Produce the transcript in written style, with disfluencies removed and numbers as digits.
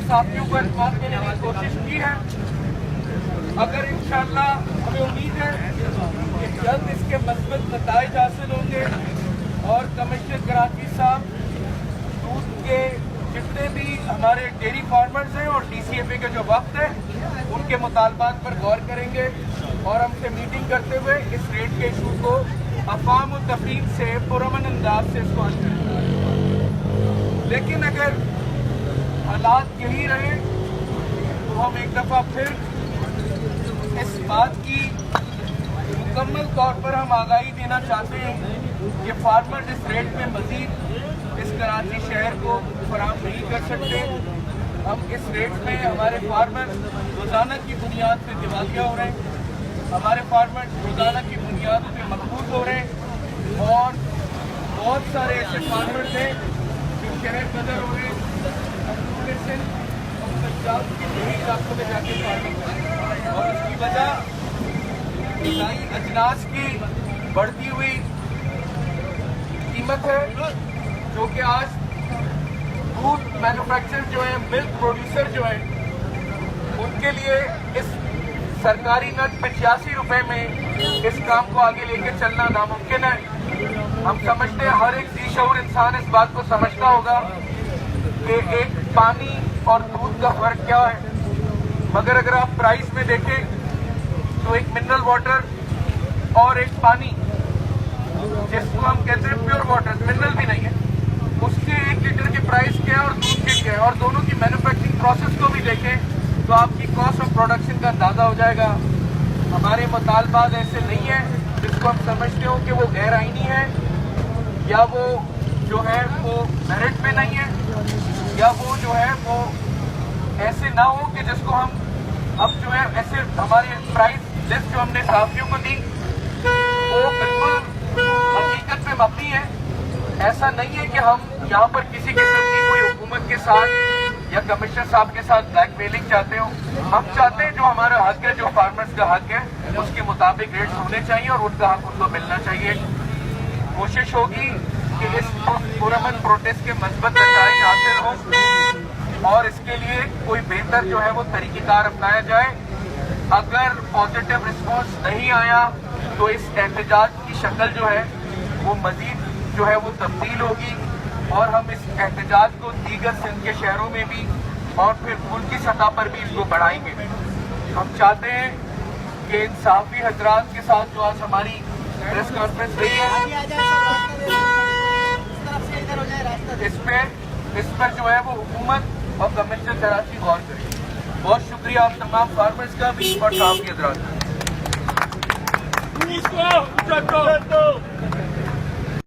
साथियों को एतमाद देने की कोशिश की है। अगर इंशाअल्लाह हमें उम्मीद है कि जल्द इसके मस्बत नताइज हासिल होंगे और कमिश्नर कराची साहब दूध के जितने भी हमारे डेयरी फार्मर्स हैं और DCFA के जो वक्त है उनके मुतालबात पर गौर करेंगे और हमसे मीटिंग करते हुए इस रेट के इशू को अफवाम और तफरीक से पुरअमन अंदाज से इसको हल करेंगे। लेकिन अगर हालात यही रहे तो हम एक दफ़ा फिर इस बात की मुकम्मल तौर पर हम आगाही देना चाहते हैं कि फार्मर इस रेट में मज़ीद इस कराची शहर को फराहम नहीं कर सकते। हम इस रेट में हमारे फार्मर रोज़ाना की बुनियाद पर दिवालिया हो रहे हैं, हमारे फार्मर रोज़ाना की बुनियाद पर मकबूल हो रहे हैं और बहुत सारे ऐसे फार्मर्स हैं जो शहर बदर हो रहे हैं पंजाब के कई इलाकों में जाके फार्मिंग करें और उसकी वजह ग़िज़ाई अजनास की बढ़ती हुई कीमत है, जो कि आज दूध मैन्युफैक्चरर जो है, मिल्क प्रोड्यूसर जो है, उनके लिए इस सरकारी नट 85 रुपए में इस काम को आगे लेकर चलना नामुमकिन है। हम समझते हैं, हर एक ज़ी-शऊर इंसान इस बात को समझता होगा कि एक पानी और दूध का फर्क क्या है। मगर अगर आप प्राइस में देखें तो एक मिनरल वाटर और एक पानी जिसको हम कहते हैं प्योर वाटर, मिनरल भी नहीं है, उसके 1 लीटर के प्राइस क्या है और दूध के क्या है, और दोनों की मैन्युफैक्चरिंग प्रोसेस को भी देखें तो आपकी कॉस्ट ऑफ प्रोडक्शन का अंदाजा हो जाएगा। हमारे मुतालबात ऐसे नहीं है जिसको हम समझते हो कि वो गैर आईनी है या वो जो है वो मेरिट में नहीं है या वो जो है वो ऐसे ना हो कि जिसको हम अब जो है ऐसे हमारी प्राइस लिस्ट जो हमने साथियों को दी वो बिल्कुल हकीकत पे मबनी है। ऐसा नहीं है कि हम यहाँ पर किसी किस्म की कोई हुकूमत के साथ या कमिश्नर साहब के साथ ब्लैकमेलिंग चाहते हो। हम चाहते हैं जो हमारा हक है, जो फार्मर्स का हक है, उसके मुताबिक रेट्स होने चाहिए और उनका हक उनको मिलना चाहिए। कोशिश होगी कि इस पुरअमन प्रोटेस्ट के मस्बत नताइज हासिल हो और इसके लिए कोई बेहतर जो है वो तरीक़ेकार अपनाया जाए। अगर पॉजिटिव रिस्पॉन्स नहीं आया तो इस एहतजाज की शक्ल जो है वो मजीद जो है वो तब्दील होगी और हम इस एहतजाज को दीगर सिंध के शहरों में भी और फिर मुल्की सतह पर भी इसको बढ़ाएंगे। हम चाहते हैं कि इंसाफी हजरात के साथ जो आज हमारी प्रेस कॉन्फ्रेंस रही है इस पर जो है वो हुकूमत और कमिश्नर कराची गौर करें। बहुत शुक्रिया आप तमाम फार्मर्स का भी और साहब के हजरात।